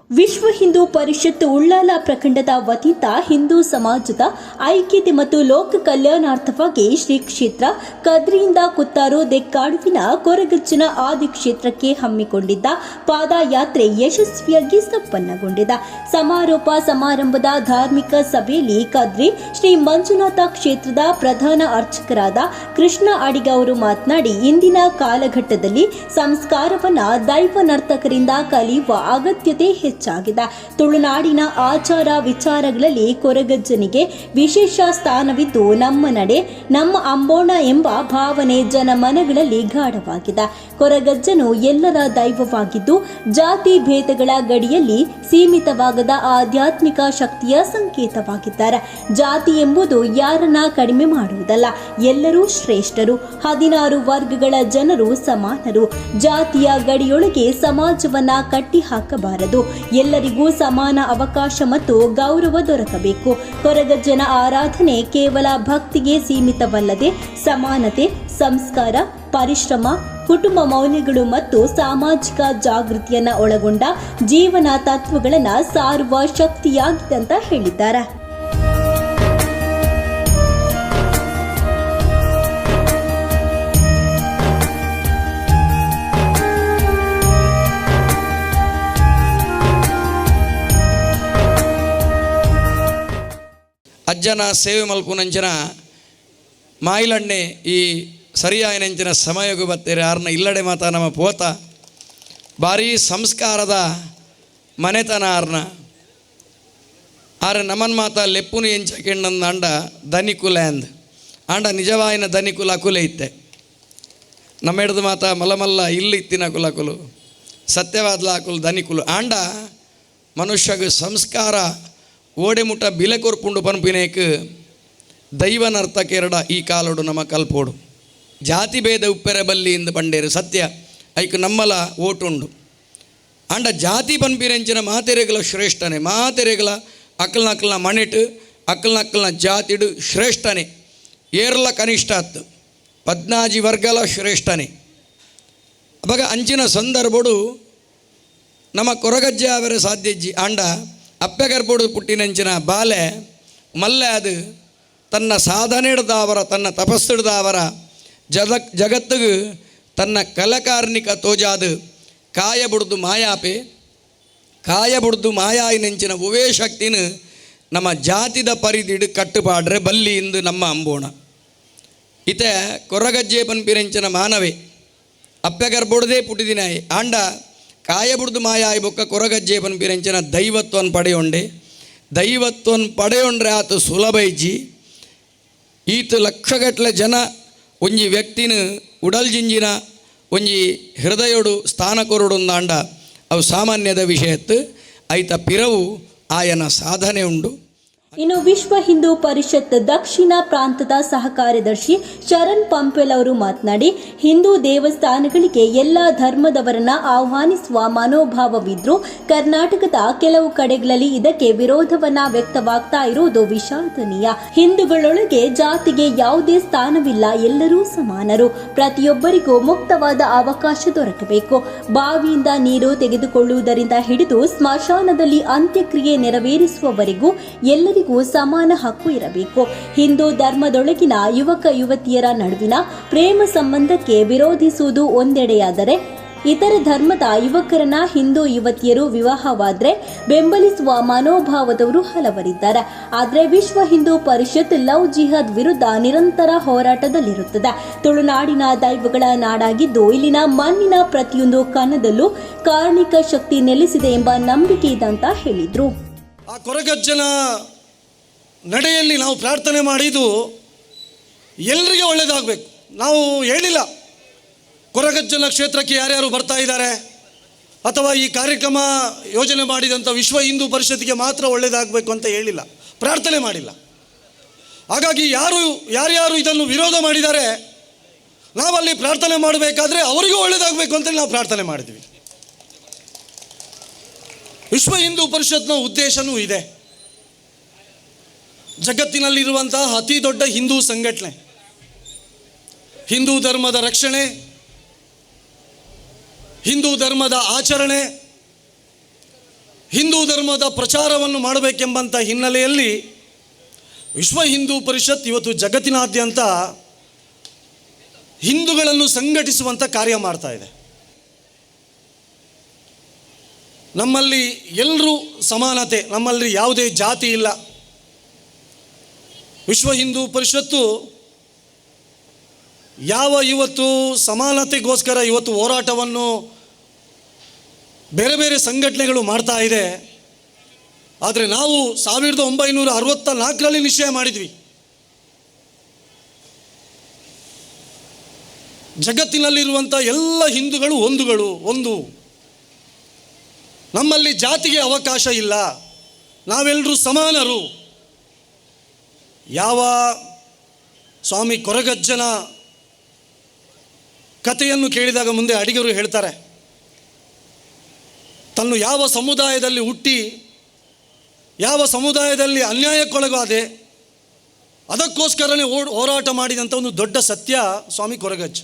ವಿಶ್ವ ಹಿಂದೂ ಪರಿಷತ್ ಉಳ್ಳಾಲ ಪ್ರಖಂಡದ ವತಿಯಿಂದ ಹಿಂದೂ ಸಮಾಜದ ಐಕ್ಯತೆ ಮತ್ತು ಲೋಕ ಕಲ್ಯಾಣಾರ್ಥವಾಗಿ ಶ್ರೀ ಕ್ಷೇತ್ರ ಕದ್ರಿಯಿಂದ ಕುತ್ತಾರು ದೆಕ್ಕಾಡುವಿನ ಕೊರಗಜ್ಜನ ಆದಿ ಕ್ಷೇತ್ರಕ್ಕೆ ಹಮ್ಮಿಕೊಂಡಿದ್ದ ಪಾದಯಾತ್ರೆ ಯಶಸ್ವಿಯಾಗಿ ಸಂಪನ್ನಗೊಂಡಿದೆ. ಸಮಾರೋಪ ಸಮಾರಂಭದ ಧಾರ್ಮಿಕ ಸಭೆಯಲ್ಲಿ ಕದ್ರಿ ಶ್ರೀ ಮಂಜುನಾಥ ಕ್ಷೇತ್ರದ ಪ್ರಧಾನ ಅರ್ಚಕರಾದ ಕೃಷ್ಣ ಅಡಿಗ ಅವರು ಮಾತನಾಡಿ, ಇಂದಿನ ಕಾಲಘಟ್ಟದಲ್ಲಿ ಸಂಸ್ಕಾರವನ್ನ ದೈವ ನರ್ತಕರಿಂದ ಕಲಿಯುವ ಅಗತ್ಯತೆ ಹೆಚ್ಚಾಗಿದೆ. ತುಳುನಾಡಿನ ಆಚಾರ ವಿಚಾರಗಳಲ್ಲಿ ಕೊರಗಜ್ಜನಿಗೆ ವಿಶೇಷ ಸ್ಥಾನವಿದ್ದು, ನಮ್ಮ ನಡೆ ನಮ್ಮ ಅಂಬೋಣ ಎಂಬ ಭಾವನೆ ಜನಮನಗಳಲ್ಲಿ ಗಾಢವಾಗಿದೆ. ಕೊರಗಜ್ಜನು ಎಲ್ಲರ ದೈವವಾಗಿದ್ದು, ಜಾತಿ ಭೇದಗಳ ಗಡಿಯಲ್ಲಿ ಸೀಮಿತವಾಗದ ಆಧ್ಯಾತ್ಮಿಕ ಶಕ್ತಿಯ ಸಂಕೇತವಾಗಿದ್ದಾರೆ. ಜಾತಿ ಎಂಬುದು ಯಾರನ್ನ ಕಡಿಮೆ ಮಾಡುವುದಲ್ಲ, ಎಲ್ಲರೂ ಶ್ರೇಷ್ಠರು. 16 ವರ್ಗಗಳ ಜನರು ಸಮಾನರು. ಜಾತಿಯ ಗಡಿಯೊಳಗೆ ಸಮಾಜವನ್ನ ಕಟ್ಟಿ ಹಾಕಬಾರದು. ಎಲ್ಲರಿಗೂ ಸಮಾನ ಅವಕಾಶ ಮತ್ತು ಗೌರವ ದೊರಕಬೇಕು. ಕೊರಗಜ್ಜನ ಆರಾಧನೆ ಕೇವಲ ಭಕ್ತಿಗೆ ಸೀಮಿತವಲ್ಲದೆ ಸಮಾನತೆ, ಸಂಸ್ಕಾರ, ಪರಿಶ್ರಮ, ಕುಟುಂಬ ಮೌಲ್ಯಗಳು ಮತ್ತು ಸಾಮಾಜಿಕ ಜಾಗೃತಿಯನ್ನು ಒಳಗೊಂಡ ಜೀವನ ತತ್ವಗಳನ್ನು ಸಾರುವ ಶಕ್ತಿಯಾಗಿದೆ ಅಂತ ಹೇಳಿದ್ದಾರೆ. ಅಜ್ಜನ ಸೇವೆ ಮಲ್ಪುನಂಚಿನ ಮಾಯಿಲಣ್ಣೆ ಈ ಸರಿಯಾಯಿನಂಚಿನ ಸಮಯಗೂ ಬತ್ತೇರೆ ಆರ್ನ ಇಲ್ಲಡೆ ಮಾತ ನಮ್ಮ ಪೋತ ಭಾರೀ ಸಂಸ್ಕಾರದ ಮನೆತನ ಆರ ನಮನ್ ಮಾತ ಲೆಪ್ಪುನು ಎಂಚಕೆಂಡಂದು ಅಂಡ ಧನಿಕುಲ ಅಂದ್ ಆಂಡ ನಿಜವಾಯಿನ ಧನಿಕುಲ ಅಕುಲೆ ಇತ್ತೆ ನಮ್ಮ ಹಿಡ್ದು ಮಾತ ಮಲಮಲ್ಲ ಇಲ್ಲಿ ಇತ್ತಿನ ಕುಲಕುಲು ಸತ್ಯವಾದ್ಲ ಅಕುಲು ಧನಿಕುಲು ಆಂಡ ಮನುಷ್ಯಗೆ ಸಂಸ್ಕಾರ ಓಡೆಮುಟ ಬಿಲೆ ಕೊರ್ಪುಂಡು ಪನ್ಪಿನೇಕ್ ದೈವನರ್ಥ ಕೆರಡ ಈ ಕಾಲೋಡು ನಮ್ಮ ಕಲ್ಪೋಡು ಜಾತಿ ಭೇದ ಉಪ್ಪೆರೆ ಬಲ್ಲಿ ಇಂದು ಬಂಡೇರು ಸತ್ಯ ಐಕ್ ನಮ್ಮಲ ಓಟುಂಡು ಅಂಡ ಜಾತಿ ಪನ್ಪಿನೆಂಚಿನ ಮಾತೆರೆಗಳ ಶ್ರೇಷ್ಠನೆ ಮಾತೆರೆಗಳ ಅಕ್ಕಲ್ನ ಮನೆಟ್ ಅಕ್ಕಲ್ನ ಜಾತಿಡು ಶ್ರೇಷ್ಠನೆ ಏರ್ಲ ಕನಿಷ್ಠ 14 ವರ್ಗಲ ಶ್ರೇಷ್ಠನೆ ಅವಾಗ ಅಂಚಿನ ಸಂದರ್ಭಡು ನಮ್ಮ ಕೊರಗಜ್ಜೆ ಅವರ ಸಾಧ್ಯಜ್ಜಿ ಆಂಡ ಅಪ್ಪೆಗರ್ಬೋಡು ಪುಟ್ಟಿನಂಚಿನ ಬಾಲೆ ಮಲ್ಲೆ ಅದು ತನ್ನ ಸಾಧನೆ ಹಿಡ್ದವರ ತನ್ನ ತಪಸ್ಸಿಡ್ದವರ ಜಗತ್ತಿಗೆ ತನ್ನ ಕಲಕಾರ್ನಿಕ ತೋಜಾದು ಕಾಯಬುಡ್ದು ಮಾಯಾಪೆ ಕಾಯಬುಡ್ದು ಮಾಯಾಯಿನಂಚಿನ ಉವೇ ಶಕ್ತಿನ ನಮ್ಮ ಜಾತಿದ ಪರಿದಿಡು ಕಟ್ಟುಪಾಡ್ರೆ ಬಲ್ಲಿ ಇಂದು ನಮ್ಮ ಅಂಬೋಣ ಇತೆ ಕೊರಗಜ್ಜೆ ಪನ್ಪಿರೆಂಚಿನ ಮಾನವೇ ಅಪ್ಪೆಗರ್ಬೋಡದೇ ಪುಟ್ಟಿದಿನಾಯಿ ಆಂಡ ಕಾಯಬುಡ್ದು ಮಾಯಾಯಿ ಬೊಕ್ಕ ಕೊರಗಜ್ಜೆ ಪನ್ಪಿರೆಂಚಿನ ದೈವತ್ವನ್ ಪಡೆಯೊಂಡೆ ದೈವತ್ವನ್ ಪಡೆಯೊಂಡ್ರೆ ಆತು ಸುಲಭ ಇಜ್ಜಿ ಈತು ಲಕ್ಷಗಟ್ಟಲೆ ಜನ ಒಂಜಿ ವ್ಯಕ್ತಿನ ಉಡಲ್ಜಿಂಜಿನ ಒಂಜಿ ಹೃದಯೋಡು ಸ್ಥಾನ ಕೊರಡುಂದಾಂಡ ಅವು ಸಾಮಾನ್ಯದ ವಿಷಯತ್ತು ಐತ ಪಿರವು ಆಯನ ಸಾಧನೆ ಉಂಡು. ಇನ್ನು ವಿಶ್ವ ಹಿಂದೂ ಪರಿಷತ್ ದಕ್ಷಿಣ ಪ್ರಾಂತದ ಸಹ ಕಾರ್ಯದರ್ಶಿ ಶರಣ್ ಪಂಪೆಲ್ ಅವರು ಮಾತನಾಡಿ, ಹಿಂದೂ ದೇವಸ್ಥಾನಗಳಿಗೆ ಎಲ್ಲ ಧರ್ಮದವರನ್ನ ಆಹ್ವಾನಿಸುವ ಮನೋಭಾವವಿದ್ರೂ ಕರ್ನಾಟಕದ ಕೆಲವು ಕಡೆಗಳಲ್ಲಿ ಇದಕ್ಕೆ ವಿರೋಧವನ್ನ ವ್ಯಕ್ತವಾಗ್ತಾ ಇರುವುದು ವಿಷಾದನೀಯ. ಹಿಂದೂಗಳೊಳಗೆ ಜಾತಿಗೆ ಯಾವುದೇ ಸ್ಥಾನವಿಲ್ಲ, ಎಲ್ಲರೂ ಸಮಾನರು. ಪ್ರತಿಯೊಬ್ಬರಿಗೂ ಮುಕ್ತವಾದ ಅವಕಾಶ ದೊರಕಬೇಕು. ಬಾವಿಯಿಂದ ನೀರು ತೆಗೆದುಕೊಳ್ಳುವುದರಿಂದ ಹಿಡಿದು ಸ್ಮಶಾನದಲ್ಲಿ ಅಂತ್ಯಕ್ರಿಯೆ ನೆರವೇರಿಸುವವರೆಗೂ ಎಲ್ಲರಿಗೂ ಸಮಾನ ಹಕ್ಕು ಇರಬೇಕು. ಹಿಂದೂ ಧರ್ಮದೊಳಗಿನ ಯುವಕ ಯುವತಿಯರ ನಡುವಿನ ಪ್ರೇಮ ಸಂಬಂಧಕ್ಕೆ ವಿರೋಧಿಸುವುದು ಒಂದೆಡೆಯಾದರೆ, ಇತರ ಧರ್ಮದ ಯುವಕರನ್ನ ಹಿಂದೂ ಯುವತಿಯರು ವಿವಾಹವಾದ್ರೆ ಬೆಂಬಲಿಸುವ ಮನೋಭಾವದವರು ಹಲವರಿದ್ದಾರೆ. ಆದರೆ ವಿಶ್ವ ಹಿಂದೂ ಪರಿಷತ್ ಲವ್ ಜಿಹಾದ್ ವಿರುದ್ಧ ನಿರಂತರ ಹೋರಾಟದಲ್ಲಿರುತ್ತದೆ. ತುಳುನಾಡಿನ ದೈವಗಳ ನಾಡಾಗಿದ್ದು, ಇಲ್ಲಿನ ಮಣ್ಣಿನ ಪ್ರತಿಯೊಂದು ಕಣದಲ್ಲೂ ಕಾರ್ಣಿಕ ಶಕ್ತಿ ನೆಲೆಸಿದೆ ಎಂಬ ನಂಬಿಕೆ ಇದೆ ಅಂತ ಹೇಳಿದ್ರು. ಆ ಕೊರಗಜ್ಜನ ನಡೆಯಲ್ಲಿ ನಾವು ಪ್ರಾರ್ಥನೆ ಮಾಡಿದ್ದು ಎಲ್ಲರಿಗೆ ಒಳ್ಳೆಯದಾಗಬೇಕು. ನಾವು ಹೇಳಿಲ್ಲ ಕೊರಗಜ್ಜನ ಕ್ಷೇತ್ರಕ್ಕೆ ಯಾರ್ಯಾರು ಬರ್ತಾ ಇದ್ದಾರೆ ಅಥವಾ ಈ ಕಾರ್ಯಕ್ರಮ ಯೋಜನೆ ಮಾಡಿದಂಥ ವಿಶ್ವ ಹಿಂದೂ ಪರಿಷತ್ತಿಗೆ ಮಾತ್ರ ಒಳ್ಳೆಯದಾಗಬೇಕು ಅಂತ ಹೇಳಿಲ್ಲ, ಪ್ರಾರ್ಥನೆ ಮಾಡಿಲ್ಲ. ಹಾಗಾಗಿ ಯಾರ್ಯಾರು ಇದನ್ನು ವಿರೋಧ ಮಾಡಿದ್ದಾರೆ, ನಾವಲ್ಲಿ ಪ್ರಾರ್ಥನೆ ಮಾಡಬೇಕಾದ್ರೆ ಅವರಿಗೂ ಒಳ್ಳೆಯದಾಗಬೇಕು ಅಂತೇಳಿ ನಾವು ಪ್ರಾರ್ಥನೆ ಮಾಡಿದ್ವಿ. ವಿಶ್ವ ಹಿಂದೂ ಪರಿಷತ್ನ ಉದ್ದೇಶನೂ ಇದೆ. ಜಗತ್ತಿನಲ್ಲಿರುವಂತಹ ಅತಿ ದೊಡ್ಡ ಹಿಂದೂ ಸಂಘಟನೆ, ಹಿಂದೂ ಧರ್ಮದ ರಕ್ಷಣೆ, ಹಿಂದೂ ಧರ್ಮದ ಆಚರಣೆ, ಹಿಂದೂ ಧರ್ಮದ ಪ್ರಚಾರವನ್ನು ಮಾಡಬೇಕೆಂಬಂಥ ಹಿನ್ನೆಲೆಯಲ್ಲಿ ವಿಶ್ವ ಹಿಂದೂ ಪರಿಷತ್ ಇವತ್ತು ಜಗತ್ತಿನಾದ್ಯಂತ ಹಿಂದೂಗಳನ್ನು ಸಂಘಟಿಸುವಂಥ ಕಾರ್ಯ ಮಾಡ್ತಾ ಇದೆ. ನಮ್ಮಲ್ಲಿ ಎಲ್ಲರೂ ಸಮಾನತೆ, ನಮ್ಮಲ್ಲಿ ಯಾವುದೇ ಜಾತಿ ಇಲ್ಲ. ವಿಶ್ವ ಹಿಂದೂ ಪರಿಷತ್ತು ಇವತ್ತು ಸಮಾನತೆಗೋಸ್ಕರ ಇವತ್ತು ಹೋರಾಟವನ್ನು ಬೇರೆ ಬೇರೆ ಸಂಘಟನೆಗಳು ಮಾಡ್ತಾ ಇದೆ. ಆದರೆ ನಾವು 1964ರಲ್ಲಿ ನಿಶ್ಚಯ ಮಾಡಿದ್ವಿ, ಜಗತ್ತಿನಲ್ಲಿರುವಂಥ ಎಲ್ಲ ಹಿಂದೂಗಳು ಒಂದು, ನಮ್ಮಲ್ಲಿ ಜಾತಿಗೆ ಅವಕಾಶ ಇಲ್ಲ, ನಾವೆಲ್ಲರೂ ಸಮಾನರು. ಯಾವ ಸ್ವಾಮಿ ಕೊರಗಜ್ಜನ ಕಥೆಯನ್ನು ಕೇಳಿದಾಗ ಮುಂದೆ ಅಡಿಗರು ಹೇಳ್ತಾರೆ, ತನ್ನ ಯಾವ ಸಮುದಾಯದಲ್ಲಿ ಹುಟ್ಟಿ ಯಾವ ಸಮುದಾಯದಲ್ಲಿ ಅನ್ಯಾಯಕ್ಕೊಳಗಾದೆ ಅದಕ್ಕೋಸ್ಕರನೇ ಹೋರಾಟ ಮಾಡಿದಂಥ ಒಂದು ದೊಡ್ಡ ಸತ್ಯ ಸ್ವಾಮಿ ಕೊರಗಜ್ಜ.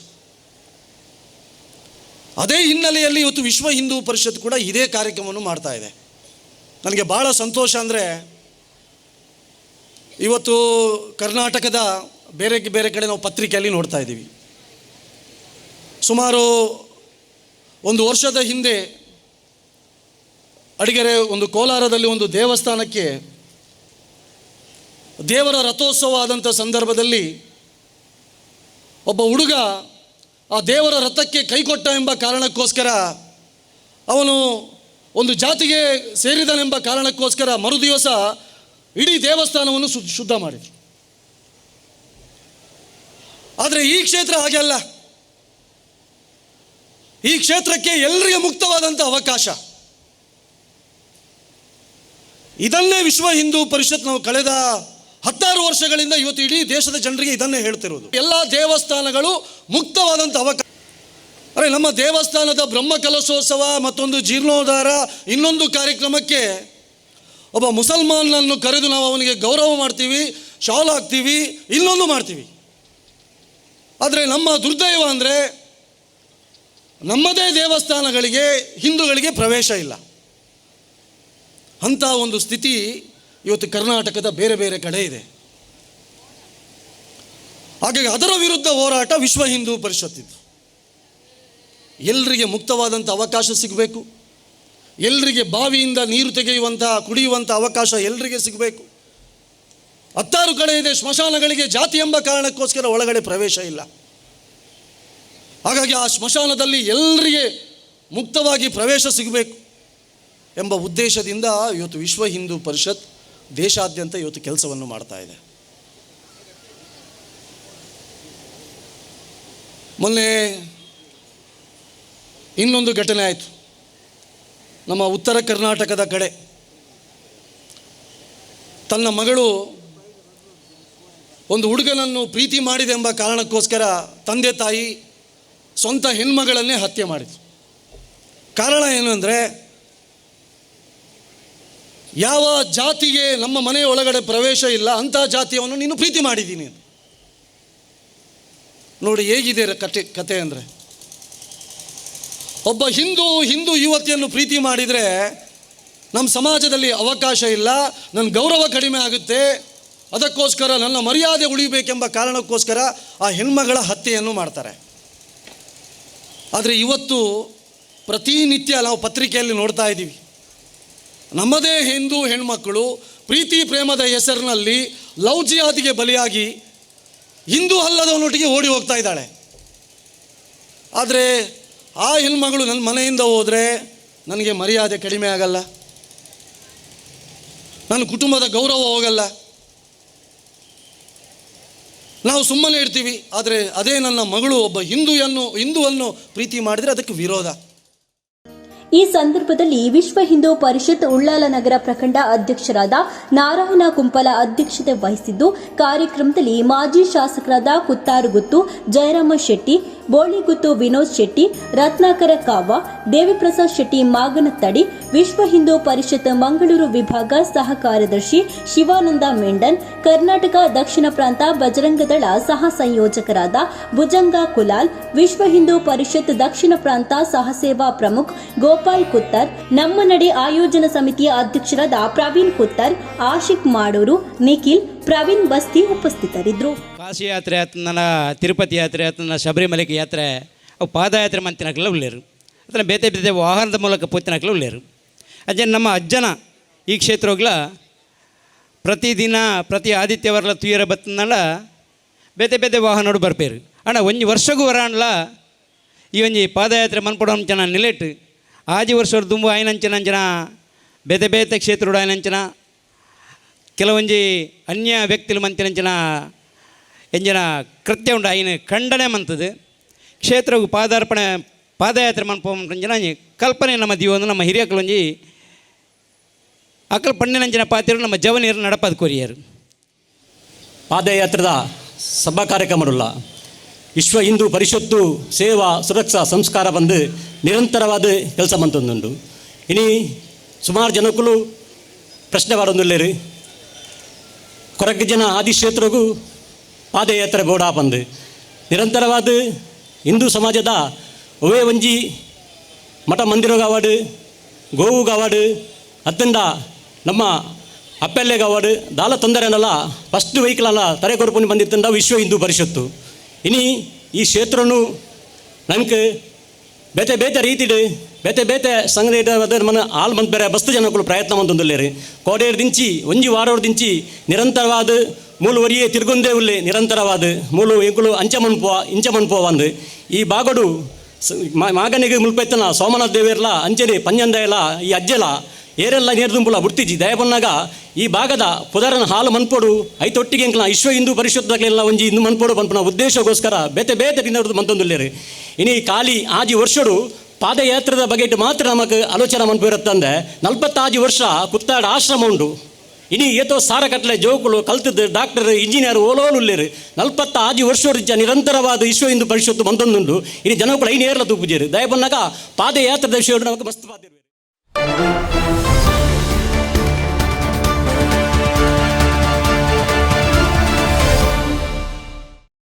ಅದೇ ಹಿನ್ನೆಲೆಯಲ್ಲಿ ಇವತ್ತು ವಿಶ್ವ ಹಿಂದೂ ಪರಿಷತ್ ಕೂಡ ಇದೇ ಕಾರ್ಯಕ್ರಮವನ್ನು ಮಾಡ್ತಾ ಇದೆ. ನನಗೆ ಭಾಳ ಸಂತೋಷ ಅಂದರೆ ಇವತ್ತು ಕರ್ನಾಟಕದ ಬೇರೆ ಬೇರೆ ಕಡೆ ನಾವು ಪತ್ರಿಕೆಯಲ್ಲಿ ನೋಡ್ತಾ ಇದ್ದೀವಿ. ಸುಮಾರು 1 ವರ್ಷದ ಹಿಂದೆ ಅಡಿಗೆರೆ ಒಂದು ಕೋಲಾರದಲ್ಲಿ ಒಂದು ದೇವಸ್ಥಾನಕ್ಕೆ ದೇವರ ರಥೋತ್ಸವ ಆದಂಥ ಸಂದರ್ಭದಲ್ಲಿ ಒಬ್ಬ ಹುಡುಗ ಆ ದೇವರ ರಥಕ್ಕೆ ಕೈಕೊಟ್ಟ ಎಂಬ ಕಾರಣಕ್ಕೋಸ್ಕರ, ಅವನು ಒಂದು ಜಾತಿಗೆ ಸೇರಿದನೆಂಬ ಕಾರಣಕ್ಕೋಸ್ಕರ ಮರುದಿವಸ ಇಡೀ ದೇವಸ್ಥಾನವನ್ನು ಶುದ್ಧ ಮಾಡಿದರು. ಆದರೆ ಈ ಕ್ಷೇತ್ರ ಹಾಗೆ ಅಲ್ಲ. ಈ ಕ್ಷೇತ್ರಕ್ಕೆ ಎಲ್ಲರಿಗೆ ಮುಕ್ತವಾದಂಥ ಅವಕಾಶ. ಇದನ್ನೇ ವಿಶ್ವ ಹಿಂದೂ ಪರಿಷತ್ ನಾವು ಕಳೆದ 16 ವರ್ಷಗಳಿಂದ ಇವತ್ತು ಇಡೀ ದೇಶದ ಜನರಿಗೆ ಇದನ್ನೇ ಹೇಳ್ತಿರೋದು. ಎಲ್ಲ ದೇವಸ್ಥಾನಗಳು ಮುಕ್ತವಾದಂಥ ಅವಕಾಶ. ಅರೆ, ನಮ್ಮ ದೇವಸ್ಥಾನದ ಬ್ರಹ್ಮಕಲಶೋತ್ಸವ, ಮತ್ತೊಂದು ಜೀರ್ಣೋದ್ಧಾರ, ಇನ್ನೊಂದು ಕಾರ್ಯಕ್ರಮಕ್ಕೆ ಒಬ್ಬ ಮುಸಲ್ಮಾನನ್ನು ಕರೆದು ನಾವು ಅವನಿಗೆ ಗೌರವ ಮಾಡ್ತೀವಿ, ಶಾಲ್ ಹಾಕ್ತೀವಿ, ಇನ್ನೊಂದು ಮಾಡ್ತೀವಿ. ಆದರೆ ನಮ್ಮ ದುರ್ದೈವ ಅಂದರೆ ನಮ್ಮದೇ ದೇವಸ್ಥಾನಗಳಿಗೆ ಹಿಂದೂಗಳಿಗೆ ಪ್ರವೇಶ ಇಲ್ಲ. ಅಂಥ ಒಂದು ಸ್ಥಿತಿ ಇವತ್ತು ಕರ್ನಾಟಕದ ಬೇರೆ ಬೇರೆ ಕಡೆ ಇದೆ. ಹಾಗಾಗಿ ಅದರ ವಿರುದ್ಧ ಹೋರಾಟ ವಿಶ್ವ ಹಿಂದೂ ಪರಿಷತ್ತಿದ್ದು. ಎಲ್ಲರಿಗೆ ಮುಕ್ತವಾದಂಥ ಅವಕಾಶ ಸಿಗಬೇಕು, ಎಲ್ಲರಿಗೆ ಬಾವಿಯಿಂದ ನೀರು ತೆಗೆಯುವಂಥ ಕುಡಿಯುವಂಥ ಅವಕಾಶ ಎಲ್ಲರಿಗೆ ಸಿಗಬೇಕು. 16 ಕಡೆ ಇದೆ ಸ್ಮಶಾನಗಳಿಗೆ, ಜಾತಿ ಎಂಬ ಕಾರಣಕ್ಕೋಸ್ಕರ ಒಳಗಡೆ ಪ್ರವೇಶ ಇಲ್ಲ. ಹಾಗಾಗಿ ಆ ಸ್ಮಶಾನದಲ್ಲಿ ಎಲ್ಲರಿಗೆ ಮುಕ್ತವಾಗಿ ಪ್ರವೇಶ ಸಿಗಬೇಕು ಎಂಬ ಉದ್ದೇಶದಿಂದ ಇವತ್ತು ವಿಶ್ವ ಹಿಂದೂ ಪರಿಷತ್ ದೇಶಾದ್ಯಂತ ಇವತ್ತು ಕೆಲಸವನ್ನು ಮಾಡ್ತಾ ಇದೆ. ಮೊನ್ನೆ ಇನ್ನೊಂದು ಘಟನೆ ಆಯಿತು. ನಮ್ಮ ಉತ್ತರ ಕರ್ನಾಟಕದ ಕಡೆ ತನ್ನ ಮಗಳು ಒಂದು ಹುಡುಗನನ್ನು ಪ್ರೀತಿ ಮಾಡಿದೆ ಎಂಬ ಕಾರಣಕ್ಕೋಸ್ಕರ ತಂದೆ ತಾಯಿ ಸ್ವಂತ ಹೆಣ್ಮಗಳನ್ನೇ ಹತ್ಯೆ ಮಾಡಿದರು. ಕಾರಣ ಏನು ಅಂದರೆ, ಯಾವ ಜಾತಿಗೆ ನಮ್ಮ ಮನೆಯ ಒಳಗಡೆ ಪ್ರವೇಶ ಇಲ್ಲ ಅಂಥ ಜಾತಿಯನ್ನು ನೀನು ಪ್ರೀತಿ ಮಾಡಿದ್ದೀನಿ. ನೋಡಿ ಹೇಗಿದೆ ಕತೆ ಅಂದರೆ, ಒಬ್ಬ ಹಿಂದೂ ಯುವತಿಯನ್ನು ಪ್ರೀತಿ ಮಾಡಿದರೆ ನಮ್ಮ ಸಮಾಜದಲ್ಲಿ ಅವಕಾಶ ಇಲ್ಲ, ನನ್ನ ಗೌರವ ಕಡಿಮೆ ಆಗುತ್ತೆ, ಅದಕ್ಕೋಸ್ಕರ ನನ್ನ ಮರ್ಯಾದೆ ಉಳಿಬೇಕೆಂಬ ಕಾರಣಕ್ಕೋಸ್ಕರ ಆ ಹೆಣ್ಮಗಳ ಹತ್ಯೆಯನ್ನು ಮಾಡ್ತಾರೆ. ಆದರೆ ಇವತ್ತು ಪ್ರತಿನಿತ್ಯ ನಾವು ಪತ್ರಿಕೆಯಲ್ಲಿ ನೋಡ್ತಾ ಇದ್ದೀವಿ, ನಮ್ಮದೇ ಹಿಂದೂ ಹೆಣ್ಮಕ್ಕಳು ಪ್ರೀತಿ ಪ್ರೇಮದ ಹೆಸರಿನಲ್ಲಿ ಲವ್ ಜಿಹಾದಿಗೆ ಬಲಿಯಾಗಿ ಹಿಂದೂ ಅಲ್ಲದವನೊಟ್ಟಿಗೆ ಓಡಿ ಹೋಗ್ತಾ ಇದ್ದಾಳೆ. ಆದರೆ ಆ ಹೆಣ್ಮಗಳು ನನ್ನ ಮನೆಯಿಂದ ಹೋದರೆ ನನಗೆ ಮರ್ಯಾದೆ ಕಡಿಮೆ ಆಗಲ್ಲ, ನನ್ನ ಕುಟುಂಬದ ಗೌರವ ಹೋಗಲ್ಲ, ನಾವು ಸುಮ್ಮನೆ ಇರ್ತೀವಿ. ಆದರೆ ಅದೇ ನನ್ನ ಮಗಳು ಒಬ್ಬ ಹಿಂದುವನ್ನು ಪ್ರೀತಿ ಮಾಡಿದರೆ ಅದಕ್ಕೆ ವಿರೋಧ. ಈ ಸಂದರ್ಭದಲ್ಲಿ ವಿಶ್ವ ಹಿಂದೂ ಪರಿಷತ್ ಉಳ್ಳಾಲ ನಗರ ಪ್ರಖಂಡ ಅಧ್ಯಕ್ಷರಾದ ನಾರಾಯಣ ಕುಂಪಲ ಅಧ್ಯಕ್ಷತೆ ವಹಿಸಿದ್ದು, ಕಾರ್ಯಕ್ರಮದಲ್ಲಿ ಮಾಜಿ ಶಾಸಕರಾದ ಕುತ್ತಾರುಗುತ್ತು, ಜಯರಾಮ ಶೆಟ್ಟಿ, ಬೋಳಿಗುತ್ತು ವಿನೋದ್ ಶೆಟ್ಟಿ, ರತ್ನಾಕರ ಕಾವ, ದೇವಿಪ್ರಸಾದ್ ಶೆಟ್ಟಿ ಮಾಗನತ್ತಡಿ, ವಿಶ್ವ ಹಿಂದೂ ಪರಿಷತ್ ಮಂಗಳೂರು ವಿಭಾಗ ಸಹ ಕಾರ್ಯದರ್ಶಿ ಶಿವಾನಂದ ಮೆಂಡನ್, ಕರ್ನಾಟಕ ದಕ್ಷಿಣ ಪ್ರಾಂತ ಬಜರಂಗದಳ ಸಹ ಸಂಯೋಜಕರಾದ ಭುಜಂಗ ಕುಲಾಲ್, ವಿಶ್ವ ಹಿಂದೂ ಪರಿಷತ್ ದಕ್ಷಿಣ ಪ್ರಾಂತ ಸಹ ಸೇವಾ ಪ್ರಮುಖ್ ಗೋಪಾಲ್ ಕುತ್ತರ್, ನಮ್ಮ ನಡೆ ಆಯೋಜನಾ ಸಮಿತಿಯ ಅಧ್ಯಕ್ಷರಾದ ಪ್ರವೀಣ್ ಕುತ್ತರ್, ಆಶಿಕ್ ಮಾಡೂರು, ನಿಖಿಲ್, ಪ್ರವೀಣ್ ಬಸ್ತಿ ಉಪಸ್ಥಿತರಿದ್ದರು. ಕಾಶಿ ಯಾತ್ರೆ ಆತನ ತಿರುಪತಿ ಯಾತ್ರೆ ಆತನ ಶಬರಿಮಲೆಗೆ ಯಾತ್ರೆ ಅವು ಪಾದಯಾತ್ರೆ ಮಂತಿನಕ್ಕೆಲ್ಲ ಉಳ್ಳೇರು ಅದನ್ನು ಬೇತೆ ಬೇತೆ ವಾಹನದ ಮೂಲಕ ಪೋತಿನಕ್ಕೆಲ್ಲ ಉಳ್ಳೇರು ಅಜ್ಜನ ನಮ್ಮ ಅಜ್ಜನ ಈ ಕ್ಷೇತ್ರಗಳ ಪ್ರತಿದಿನ ಪ್ರತಿ ಆದಿತ್ಯವಾರಲ ತುಯ್ಯರ ಬತ್ತನಲ್ಲ ಬೇತೆ ಬೇತೆ ವಾಹನಗಳು ಬರ್ಪೇರು ಅಣ್ಣ ಒಂಜಿ ವರ್ಷಗೂ ವರಾಣ್ಲ ಈ ಒಂಜಿ ಪಾದಯಾತ್ರೆ ಮನ್ಪಡೋಂಚನ ನಿಲೆಟ್ ಆಜಿ ವರ್ಷದ ದುಂಬು ಆಯ್ನಂಚನ ಬೇತೆ ಬೇತೆ ಕ್ಷೇತ್ರಗಳು ಆಯ್ನಂಚನ ಕೆಲವೊಂಜಿ ಅನ್ಯ ವ್ಯಕ್ತಿಲು ಮಂತಿನಂಚಿನ ಎಂಜಿನ ಕೃತ್ಯ ಉಂಡು ಆಯ್ನ ಖಂಡನೆ ಮಂತದು ಕ್ಷೇತ್ರವು ಪಾದಯಾತ್ರೆ ಮನ್ಪಂಚಿನ ಕಲ್ಪನೆ ನಮ್ಮ ದೀವೊಂದು ನಮ್ಮ ಹಿರಿಯಕಲೊಂಜಿ ಅಕಲ್ ಪಣ್ಣಿನಂಚಿನ ಪಾತಿರು ನಮ್ಮ ಜವನೀರು ನಡಪದು ಕೊರಿಯರು ಪಾದಯಾತ್ರದ ಸಭಾ ಕಾರ್ಯಕ್ರಮಡುಲ್ಲ ವಿಶ್ವ ಹಿಂದೂ ಪರಿಷತ್ತು ಸೇವಾ ಸುರಕ್ಷಾ ಸಂಸ್ಕಾರ ಬಂದು ನಿರಂತರವಾದ ಕೆಲಸ ಮಂತೊಂದುಂಡು ಇನಿ ಸುಮಾರು ಜನಕ್ಕೂ ಪ್ರಶ್ನೆ ಮಾಡೋದಿಲ್ಲೇರು ಕೊರಗ ಜನ ಆದಿ ಕ್ಷೇತ್ರಗೂ ಪಾದಯಾತ್ರೆ ಬೋಡ ಬಂದು ನಿರಂತರವಾದ ಹಿಂದೂ ಸಮಾಜದ ಒವೇ ಒಂಜಿ ಮಠ ಮಂದಿರಗಾವಾಡು ಗೋವುಗಾವಾಡು ಅತ್ತಂಡ ನಮ್ಮ ಅಪ್ಪೆಲ್ಲೆಗಾವಾಡು ದಾಲ ತೊಂದರೆನಲ್ಲ ಫಸ್ಟ್ ವೆಹಿಕಲ್ ತರೆ ಕೊರ್ಪುನಿ ಬಂದಿತ್ತಂಡ ವಿಶ್ವ ಹಿಂದೂ ಪರಿಷತ್ತು ಇನಿ ಈ ಕ್ಷೇತ್ರನು ನಮ್ಗೆ ಬೇತೆ ಬೇತೆ ರೀತಿಡು ಬೇತೆ ಬೇತೆ ಸಂಘದ మన ಆಲ್ ಮಂತ್ ಬೇರೆ ಬಸ್ತು ಜನಗಳು ಪ್ರಯತ್ನ ಮಂತೊಂದುಲ್ಲೇರು ಕೋಡೇರು ದಿಂಚಿ ಒಂಜಿ ವಾರವ್ರು ದಿಂಚಿ ನಿರಂತರವಾದ ಮೂಲು ಒರಿಯೇ ತಿರುಗೊಂದೇ ಉಲ್ಲೆ ನಿರಂತರವಾದ ಮೂಲು ಎಂಕುಲು ಇಂಚ ಮನ್ಪೋವಂದು ಈ ಬಾಗಡು ಮಾಗನಿಗೆ ಮುಲ್ಪೆತ್ತನ ಸೋಮನಾಥ ದೇವೇರ್ಲ ಅಂಚನೆ ಪಂಜಂದೆಲ್ಲ ಈ ಅಜ್ಜೆಲ ಏರೆಲ್ಲ ನೇರ್ದುಂಪುಲ ಬುಡ್ತಿಜಿ ದಯಪನ್ನಾಗ ಈ ಭಾಗದ ಪುದರನ ಹಾಲು ಮನ್ಪೋಡು ಐತೊಟ್ಟಿಗೆ ಎಂಕ್ಲ ವಿಶ್ವ ಹಿಂದೂ ಪರಿಷತ್ದಾಗಲೆಲ್ಲ ಒಂಜಿ ಇಂದು ಮನ್ಪೋಡು ಪನ್ಪುನ ಉದ್ದೇಶಕ್ಕೋಸ್ಕರ ಬೇತೆ ಬೇತೆ ದಿನದ್ದು ಮಂತೊಂದುಲ್ಲೇರು ಇನಿ ಖಾಲಿ ಆಜಿ ವರ್ಷಡು ಪಾದಯಾತ್ರದ ಬಗೆಟ್ ಮಾತ್ರ ನಮಗೆ ಆಲೋಚನೆ ಮನ್ಪಿರುತ್ತಂದೆ 45 ವರ್ಷ ಕುತ್ತಾಡ ಆಶ್ರಮ ಉಂಡು ಇನಿ ಏತೋ ಸಾರ ಕಟ್ಲೆ ಜೋಕುಲು ಕಲ್ತದ್ದು ಡಾಕ್ಟರ್ ಇಂಜಿನಿಯರ್ ಓಲೋಲುಲ್ಲೇರು 45 ವರ್ಷ ನಿರಂತರವಾದ ವಿಶ್ವ ಹಿಂದೂ ಪರಿಷತ್ತು ಮಂತೊಂದುಂಡು ಇನಿ ಜನಗಳು ಐನೇರ್ಲ ತೂಪುಜೇರು ದಯಪನ್ನಾಗ ಪಾದಯಾತ್ರದ ವಿಷಯ ನಮಗೆ ಮಸ್ತ್ ಪಾದಿರ್ಬೇಕು.